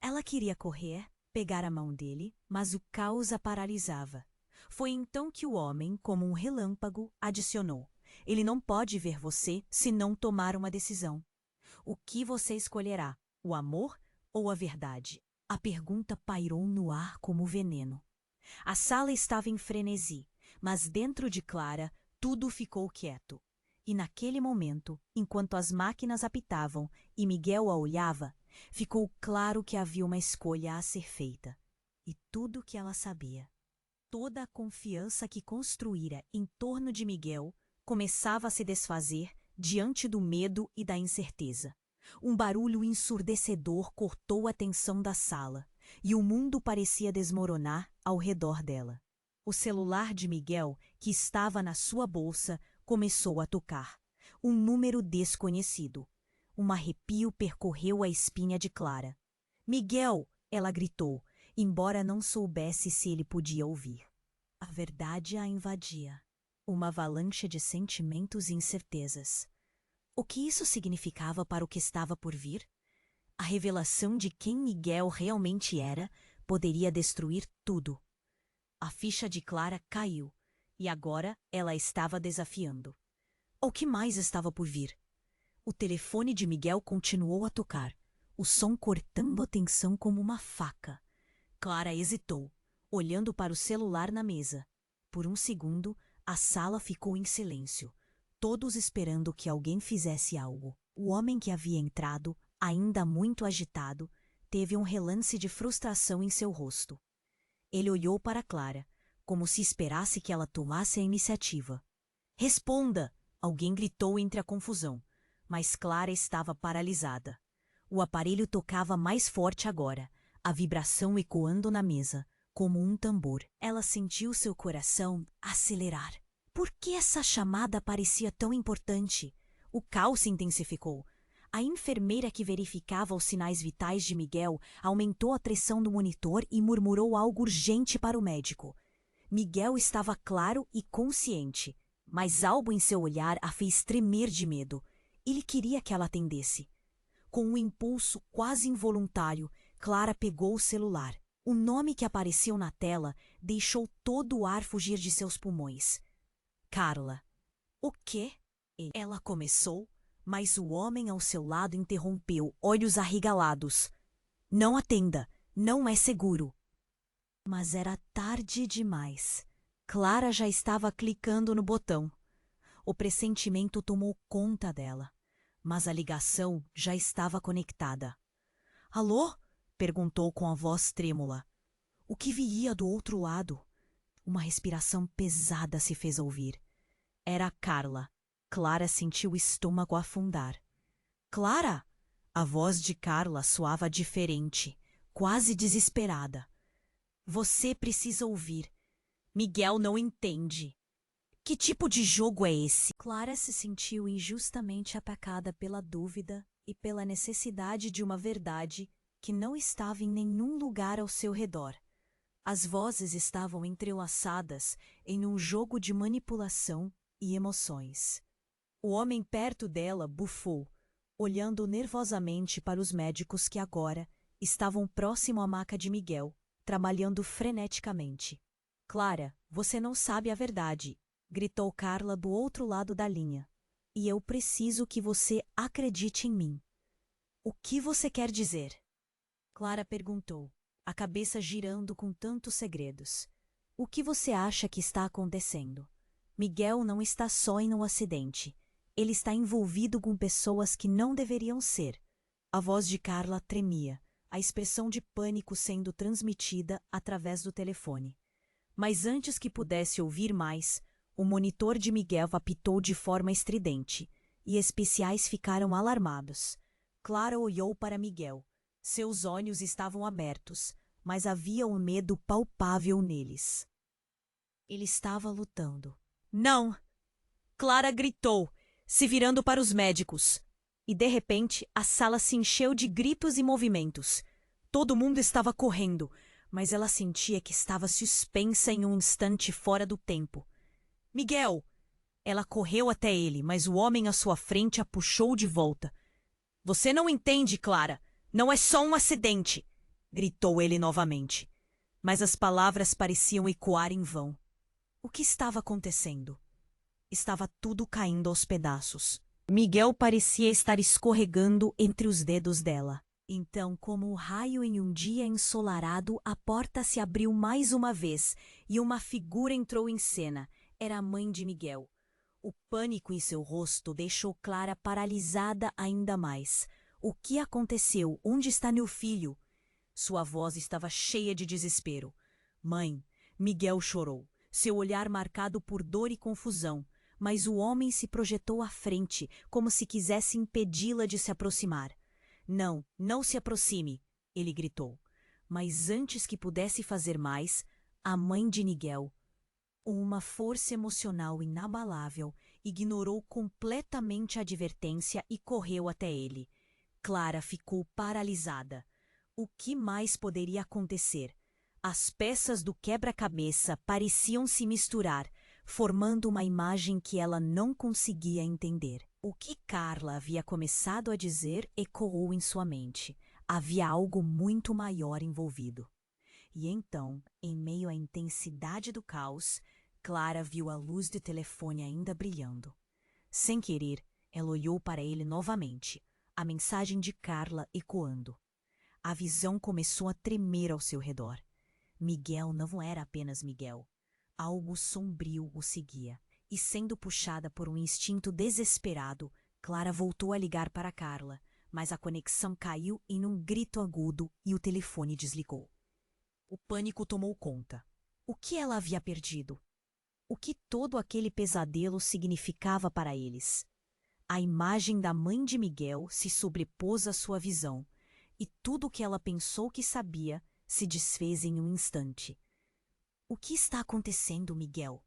Speaker 1: Ela queria correr, pegar a mão dele, mas o caos a paralisava. Foi então que o homem, como um relâmpago, adicionou: "Ele não pode ver você se não tomar uma decisão. O que você escolherá, o amor ou a verdade?" A pergunta pairou no ar como veneno. A sala estava em frenesi, mas dentro de Clara tudo ficou quieto. E naquele momento, enquanto as máquinas apitavam e Miguel a olhava, ficou claro que havia uma escolha a ser feita. E tudo o que ela sabia, toda a confiança que construíra em torno de Miguel, começava a se desfazer diante do medo e da incerteza. Um barulho ensurdecedor cortou a tensão da sala, e o mundo parecia desmoronar ao redor dela. O celular de Miguel, que estava na sua bolsa, começou a tocar. Um número desconhecido. Um arrepio percorreu a espinha de Clara. "Miguel!" ela gritou, embora não soubesse se ele podia ouvir. A verdade a invadia. Uma avalanche de sentimentos e incertezas. O que isso significava para o que estava por vir? A revelação de quem Miguel realmente era poderia destruir tudo. A ficha de Clara caiu, e agora ela estava desafiando. O que mais estava por vir? O telefone de Miguel continuou a tocar, o som cortando a tensão como uma faca. Clara hesitou, olhando para o celular na mesa. Por um segundo, a sala ficou em silêncio, todos esperando que alguém fizesse algo. O homem que havia entrado, ainda muito agitado, teve um relance de frustração em seu rosto. Ele olhou para Clara, como se esperasse que ela tomasse a iniciativa. "Responda!" alguém gritou entre a confusão, mas Clara estava paralisada. O aparelho tocava mais forte agora, a vibração ecoando na mesa, como um tambor. Ela sentiu seu coração acelerar. Por que essa chamada parecia tão importante? O caos se intensificou. A enfermeira que verificava os sinais vitais de Miguel aumentou a pressão do monitor e murmurou algo urgente para o médico. Miguel estava claro e consciente, mas algo em seu olhar a fez tremer de medo. Ele queria que ela atendesse. Com um impulso quase involuntário, Clara pegou o celular. O nome que apareceu na tela deixou todo o ar fugir de seus pulmões. Carla. O quê? Ela começou, mas o homem ao seu lado interrompeu, olhos arregalados. Não atenda, não é seguro. Mas era tarde demais. Clara já estava clicando no botão. O pressentimento tomou conta dela, mas a ligação já estava conectada. Alô? Perguntou com a voz trêmula. O que viria do outro lado? Uma respiração pesada se fez ouvir. Era a Carla. Clara sentiu o estômago afundar. Clara! A voz de Carla soava diferente, quase desesperada. Você precisa ouvir. Miguel não entende. Que tipo de jogo é esse? Clara se sentiu injustamente atacada pela dúvida e pela necessidade de uma verdade que não estava em nenhum lugar ao seu redor. As vozes estavam entrelaçadas em um jogo de manipulação e emoções. O homem perto dela bufou, olhando nervosamente para os médicos que agora estavam próximo à maca de Miguel, trabalhando freneticamente. Clara, você não sabe a verdade, gritou Carla do outro lado da linha. E eu preciso que você acredite em mim. O que você quer dizer? Clara perguntou, a cabeça girando com tantos segredos. O que você acha que está acontecendo? Miguel não está só em um acidente. Ele está envolvido com pessoas que não deveriam ser. A voz de Carla tremia, a expressão de pânico sendo transmitida através do telefone. Mas antes que pudesse ouvir mais, o monitor de Miguel apitou de forma estridente, e especiais ficaram alarmados. Clara olhou para Miguel. Seus olhos estavam abertos, mas havia um medo palpável neles. Ele estava lutando. Não! Clara gritou, se virando para os médicos. E de repente a sala se encheu de gritos e movimentos. Todo mundo estava correndo, mas ela sentia que estava suspensa em um instante fora do tempo. Miguel! Ela correu até ele, mas o homem à sua frente a puxou de volta. Você não entende, Clara. Não é só um acidente! Gritou ele novamente. Mas as palavras pareciam ecoar em vão. O que estava acontecendo? Estava tudo caindo aos pedaços. Miguel parecia estar escorregando entre os dedos dela. Então, como um raio em um dia ensolarado, a porta se abriu mais uma vez e uma figura entrou em cena. Era a mãe de Miguel. O pânico em seu rosto deixou Clara paralisada ainda mais. O que aconteceu? Onde está meu filho? Sua voz estava cheia de desespero. Mãe, Miguel chorou, seu olhar marcado por dor e confusão, mas o homem se projetou à frente, como se quisesse impedi-la de se aproximar. Não, não se aproxime, ele gritou. Mas antes que pudesse fazer mais, a mãe de Miguel, uma força emocional inabalável, ignorou completamente a advertência e correu até ele. Clara ficou paralisada. O que mais poderia acontecer? As peças do quebra-cabeça pareciam se misturar, formando uma imagem que ela não conseguia entender. O que Carla havia começado a dizer ecoou em sua mente. Havia algo muito maior envolvido. E então, em meio à intensidade do caos, Clara viu a luz do telefone ainda brilhando. Sem querer, ela olhou para ele novamente, a mensagem de Carla ecoando. A visão começou a tremer ao seu redor. Miguel não era apenas Miguel. Algo sombrio o seguia, e sendo puxada por um instinto desesperado, Clara voltou a ligar para Carla, mas a conexão caiu em um grito agudo e o telefone desligou. O pânico tomou conta. O que ela havia perdido? O que todo aquele pesadelo significava para eles? A imagem da mãe de Miguel se sobrepôs à sua visão, e tudo o que ela pensou que sabia se desfez em um instante. O que está acontecendo, Miguel?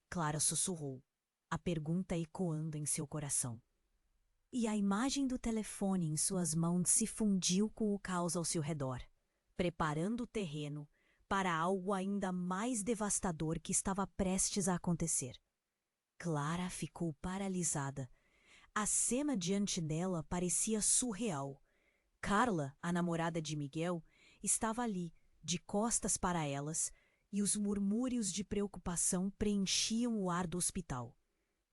Speaker 1: Clara sussurrou, a pergunta ecoando em seu coração. E a imagem do telefone em suas mãos se fundiu com o caos ao seu redor, preparando o terreno para algo ainda mais devastador que estava prestes a acontecer. Clara ficou paralisada. A cena diante dela parecia surreal. Carla, a namorada de Miguel, estava ali, de costas para elas, e os murmúrios de preocupação preenchiam o ar do hospital.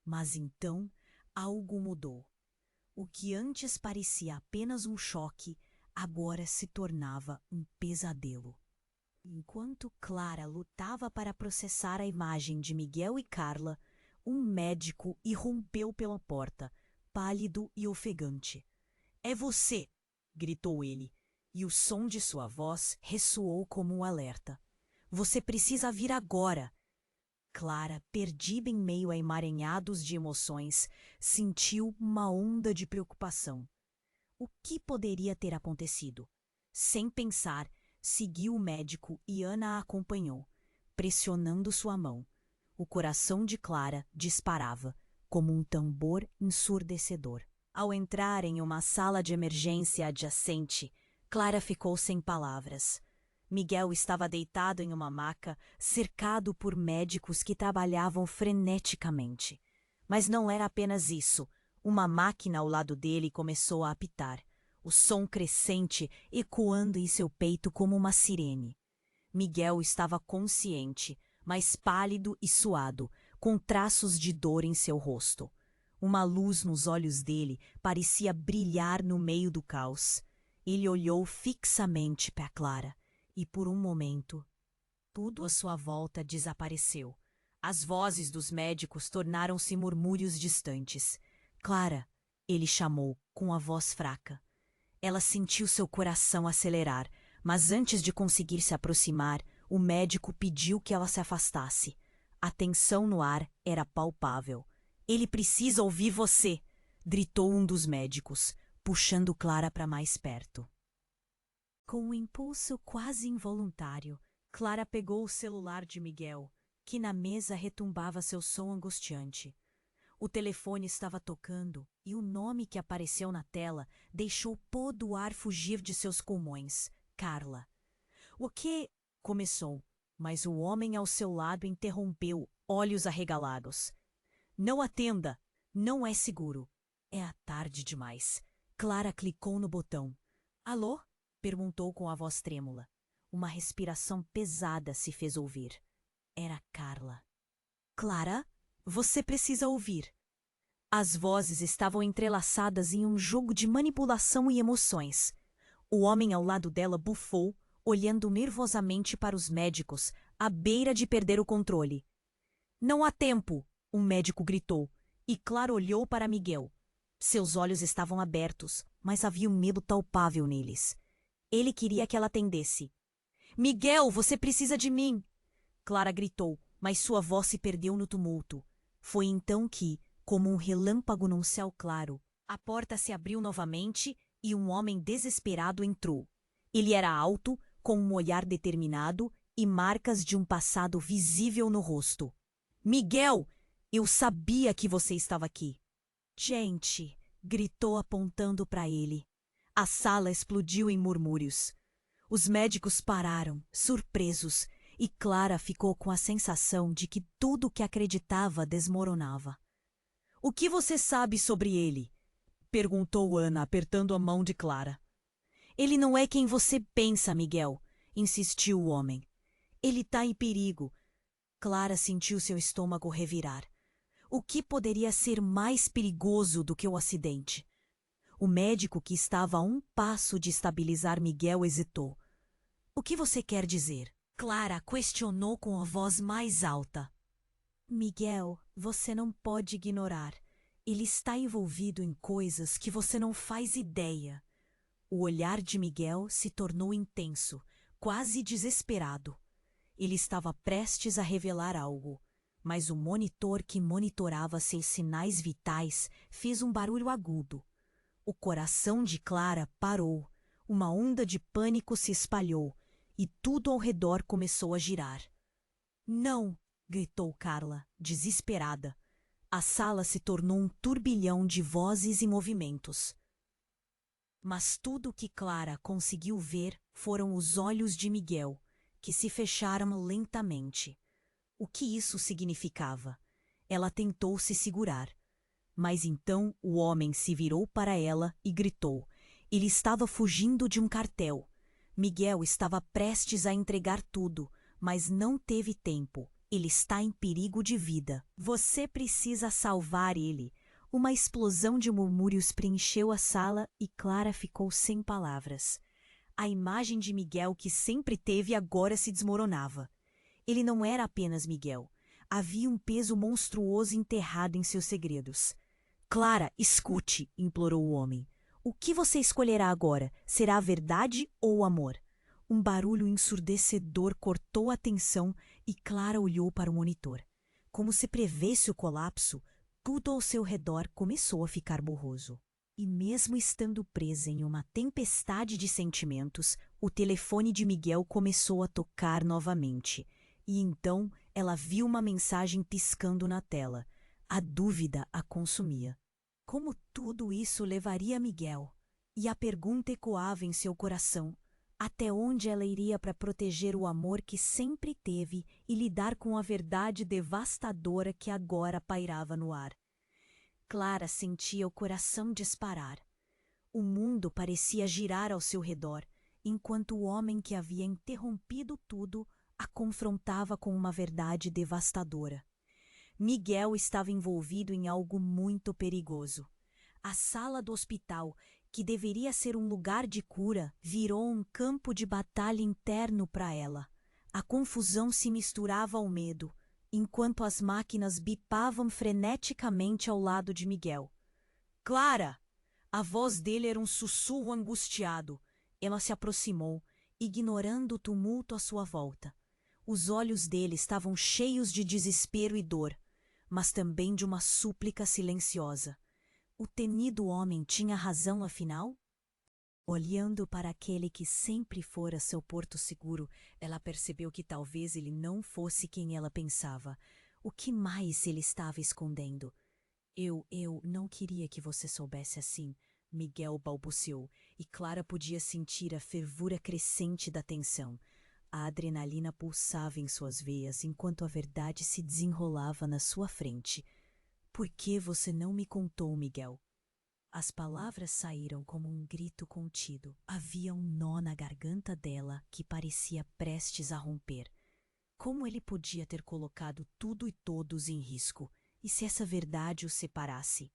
Speaker 1: Mas então, algo mudou. O que antes parecia apenas um choque, agora se tornava um pesadelo. Enquanto Clara lutava para processar a imagem de Miguel e Carla, um médico irrompeu pela porta, pálido e ofegante. "É você!" gritou ele, e o som de sua voz ressoou como um alerta. "Você precisa vir agora!" Clara, perdida em meio a emaranhados de emoções, sentiu uma onda de preocupação. O que poderia ter acontecido? Sem pensar, seguiu o médico e Ana a acompanhou, pressionando sua mão. O coração de Clara disparava, como um tambor ensurdecedor. Ao entrar em uma sala de emergência adjacente, Clara ficou sem palavras. Miguel estava deitado em uma maca, cercado por médicos que trabalhavam freneticamente. Mas não era apenas isso. Uma máquina ao lado dele começou a apitar, o som crescente ecoando em seu peito como uma sirene. Miguel estava consciente, mas pálido e suado, com traços de dor em seu rosto. Uma luz nos olhos dele parecia brilhar no meio do caos. Ele olhou fixamente para Clara, e por um momento, tudo à sua volta desapareceu. As vozes dos médicos tornaram-se murmúrios distantes. "Clara!" ele chamou, com a voz fraca. Ela sentiu seu coração acelerar, mas antes de conseguir se aproximar, o médico pediu que ela se afastasse. A tensão no ar era palpável. "Ele precisa ouvir você!" gritou um dos médicos, puxando Clara para mais perto. Com um impulso quase involuntário, Clara pegou o celular de Miguel, que na mesa retumbava seu som angustiante. O telefone estava tocando e o nome que apareceu na tela deixou todo o ar fugir de seus pulmões. Carla. "O que?" começou, mas o homem ao seu lado interrompeu, olhos arregalados. "Não atenda! Não é seguro. É a tarde demais." Clara clicou no botão. "Alô?" perguntou com a voz trêmula. Uma respiração pesada se fez ouvir. Era Carla. "Clara, você precisa ouvir." As vozes estavam entrelaçadas em um jogo de manipulação e emoções. O homem ao lado dela bufou, olhando nervosamente para os médicos, à beira de perder o controle. "Não há tempo!" um médico gritou, e Clara olhou para Miguel. Seus olhos estavam abertos, mas havia um medo palpável neles. Ele queria que ela atendesse. "Miguel, você precisa de mim!" Clara gritou, mas sua voz se perdeu no tumulto. Foi então que, como um relâmpago num céu claro, a porta se abriu novamente e um homem desesperado entrou. Ele era alto, com um olhar determinado e marcas de um passado visível no rosto. "Miguel, eu sabia que você estava aqui." "Gente!" gritou apontando para ele. A sala explodiu em murmúrios. Os médicos pararam, surpresos, e Clara ficou com a sensação de que tudo o que acreditava desmoronava. "O que você sabe sobre ele?" perguntou Ana, apertando a mão de Clara. "Ele não é quem você pensa, Miguel", insistiu o homem. "Ele está em perigo." Clara sentiu seu estômago revirar. O que poderia ser mais perigoso do que o acidente? O médico, que estava a um passo de estabilizar Miguel, hesitou. "O que você quer dizer?" Clara questionou com a voz mais alta. "Miguel, você não pode ignorar. Ele está envolvido em coisas que você não faz ideia." O olhar de Miguel se tornou intenso, quase desesperado. Ele estava prestes a revelar algo, mas o monitor que monitorava seus sinais vitais fez um barulho agudo. O coração de Clara parou, uma onda de pânico se espalhou e tudo ao redor começou a girar. "Não!" gritou Carla, desesperada. A sala se tornou um turbilhão de vozes e movimentos. Mas tudo o que Clara conseguiu ver foram os olhos de Miguel, que se fecharam lentamente. O que isso significava? Ela tentou se segurar. Mas então o homem se virou para ela e gritou. Ele estava fugindo de um cartel. Miguel estava prestes a entregar tudo, mas não teve tempo. Ele está em perigo de vida. Você precisa salvar ele. Uma explosão de murmúrios preencheu a sala e Clara ficou sem palavras. A imagem de Miguel que sempre teve agora se desmoronava. Ele não era apenas Miguel. Havia um peso monstruoso enterrado em seus segredos. Clara, escute, implorou o homem. O que você escolherá agora? Será a verdade ou o amor? Um barulho ensurdecedor cortou a atenção e Clara olhou para o monitor. Como se prevesse o colapso, tudo ao seu redor começou a ficar borroso. E mesmo estando presa em uma tempestade de sentimentos, o telefone de Miguel começou a tocar novamente. E então ela viu uma mensagem piscando na tela. A dúvida a consumia. Como tudo isso levaria Miguel? E a pergunta ecoava em seu coração. Até onde ela iria para proteger o amor que sempre teve e lidar com a verdade devastadora que agora pairava no ar? Clara sentia o coração disparar. O mundo parecia girar ao seu redor, enquanto o homem que havia interrompido tudo a confrontava com uma verdade devastadora. Miguel estava envolvido em algo muito perigoso. A sala do hospital, que deveria ser um lugar de cura, virou um campo de batalha interno para ela. A confusão se misturava ao medo, enquanto as máquinas bipavam freneticamente ao lado de Miguel. Clara! A voz dele era um sussurro angustiado. Ela se aproximou, ignorando o tumulto à sua volta. Os olhos dele estavam cheios de desespero e dor, mas também de uma súplica silenciosa. O temido homem tinha razão, afinal? Olhando para aquele que sempre fora seu porto seguro, ela percebeu que talvez ele não fosse quem ela pensava. O que mais ele estava escondendo? Eu não queria que você soubesse assim, Miguel balbuciou, e Clara podia sentir a fervura crescente da tensão. A adrenalina pulsava em suas veias enquanto a verdade se desenrolava na sua frente. Por que você não me contou, Miguel? As palavras saíram como um grito contido. Havia um nó na garganta dela que parecia prestes a romper. Como ele podia ter colocado tudo e todos em risco? E se essa verdade o separasse?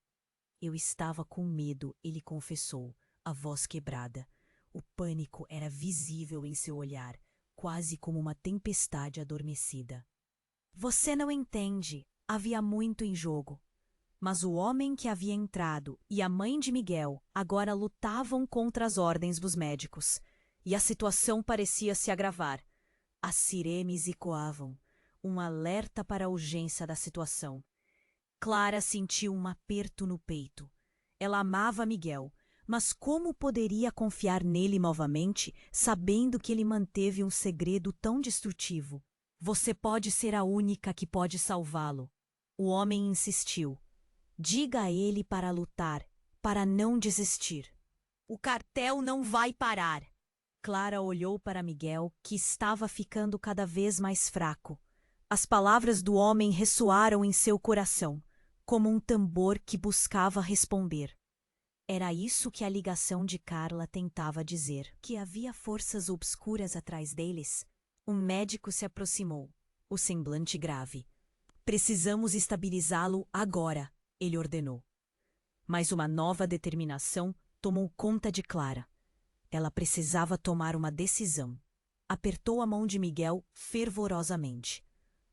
Speaker 1: Eu estava com medo, ele confessou, a voz quebrada. O pânico era visível em seu olhar, quase como uma tempestade adormecida. Você não entende. Havia muito em jogo. Mas o homem que havia entrado e a mãe de Miguel agora lutavam contra as ordens dos médicos. E a situação parecia se agravar. As sirenes ecoavam, um alerta para a urgência da situação. Clara sentiu um aperto no peito. Ela amava Miguel, mas como poderia confiar nele novamente, sabendo que ele manteve um segredo tão destrutivo? Você pode ser a única que pode salvá-lo. O homem insistiu. Diga a ele para lutar, para não desistir. O cartel não vai parar. Clara olhou para Miguel, que estava ficando cada vez mais fraco. As palavras do homem ressoaram em seu coração, como um tambor que buscava responder. Era isso que a ligação de Carla tentava dizer, que havia forças obscuras atrás deles. Um médico se aproximou, o semblante grave. Precisamos estabilizá-lo agora, ele ordenou. Mas uma nova determinação tomou conta de Clara. Ela precisava tomar uma decisão. Apertou a mão de Miguel fervorosamente.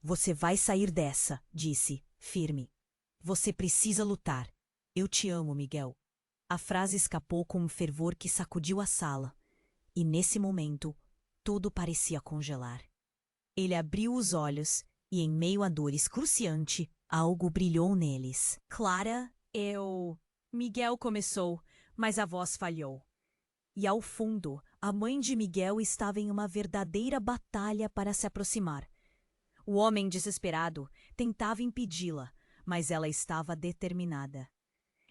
Speaker 1: Você vai sair dessa, disse, firme. Você precisa lutar. Eu te amo, Miguel. A frase escapou com um fervor que sacudiu a sala. E nesse momento, tudo parecia congelar. Ele abriu os olhos e, em meio à dor excruciante, algo brilhou neles. Clara, Miguel começou, mas a voz falhou. E ao fundo, a mãe de Miguel estava em uma verdadeira batalha para se aproximar. O homem desesperado tentava impedi-la, mas ela estava determinada.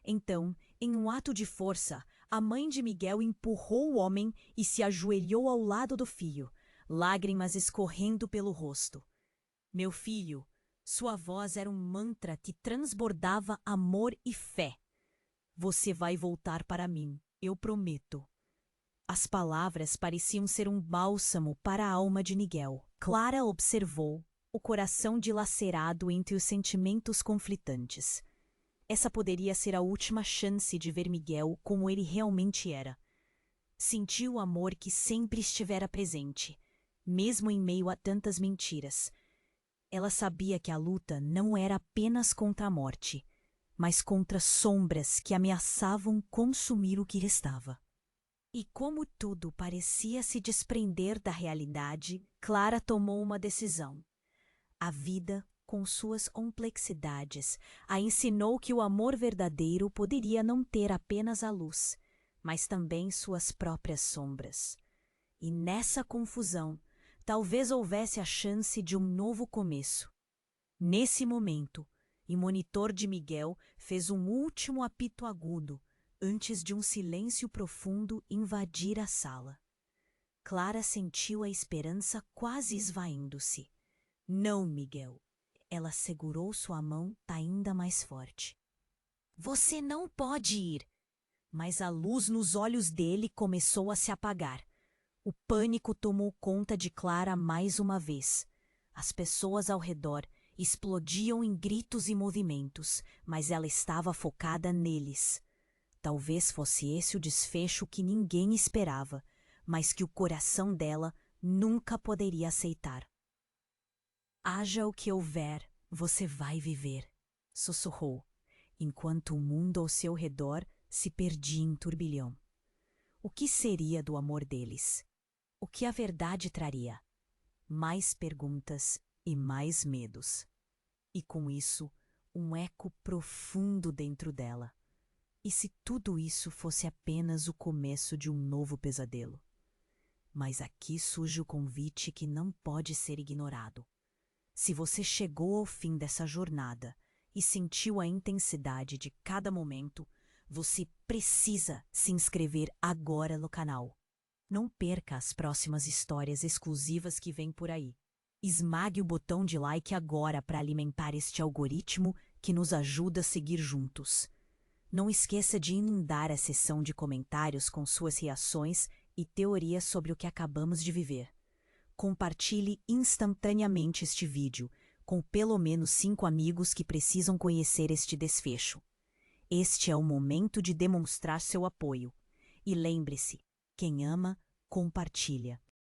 Speaker 1: Então, em um ato de força, a mãe de Miguel empurrou o homem e se ajoelhou ao lado do filho. lágrimas escorrendo pelo rosto. Meu filho, sua voz era um mantra que transbordava amor e fé. Você vai voltar para mim, eu prometo. As palavras pareciam ser um bálsamo para a alma de Miguel. Clara observou, o coração dilacerado entre os sentimentos conflitantes. Essa poderia ser a última chance de ver Miguel como ele realmente era. Sentiu o amor que sempre estivera presente, mesmo em meio a tantas mentiras. Ela sabia que a luta não era apenas contra a morte, mas contra sombras que ameaçavam consumir o que restava. E como tudo parecia se desprender da realidade, Clara tomou uma decisão. A vida, com suas complexidades, a ensinou que o amor verdadeiro poderia não ter apenas a luz, mas também suas próprias sombras. E nessa confusão, talvez houvesse a chance de um novo começo. Nesse momento, o monitor de Miguel fez um último apito agudo, antes de um silêncio profundo invadir a sala. Clara sentiu a esperança quase esvaindo-se. Não, Miguel. Ela segurou sua mão ainda mais forte. Você não pode ir. Mas a luz nos olhos dele começou a se apagar. O pânico tomou conta de Clara mais uma vez. As pessoas ao redor explodiam em gritos e movimentos, mas ela estava focada neles. Talvez fosse esse o desfecho que ninguém esperava, mas que o coração dela nunca poderia aceitar. Haja o que houver, você vai viver, sussurrou, enquanto o mundo ao seu redor se perdia em turbilhão. O que seria do amor deles? O que a verdade traria? Mais perguntas e mais medos. E com isso, um eco profundo dentro dela. E se tudo isso fosse apenas o começo de um novo pesadelo? Mas aqui surge o convite que não pode ser ignorado. Se você chegou ao fim dessa jornada e sentiu a intensidade de cada momento, você precisa se inscrever agora no canal. Não perca as próximas histórias exclusivas que vêm por aí. Esmague o botão de like agora para alimentar este algoritmo que nos ajuda a seguir juntos. Não esqueça de inundar a seção de comentários com suas reações e teorias sobre o que acabamos de viver. Compartilhe instantaneamente este vídeo com pelo menos 5 amigos que precisam conhecer este desfecho. Este é o momento de demonstrar seu apoio. E lembre-se, quem ama, compartilha.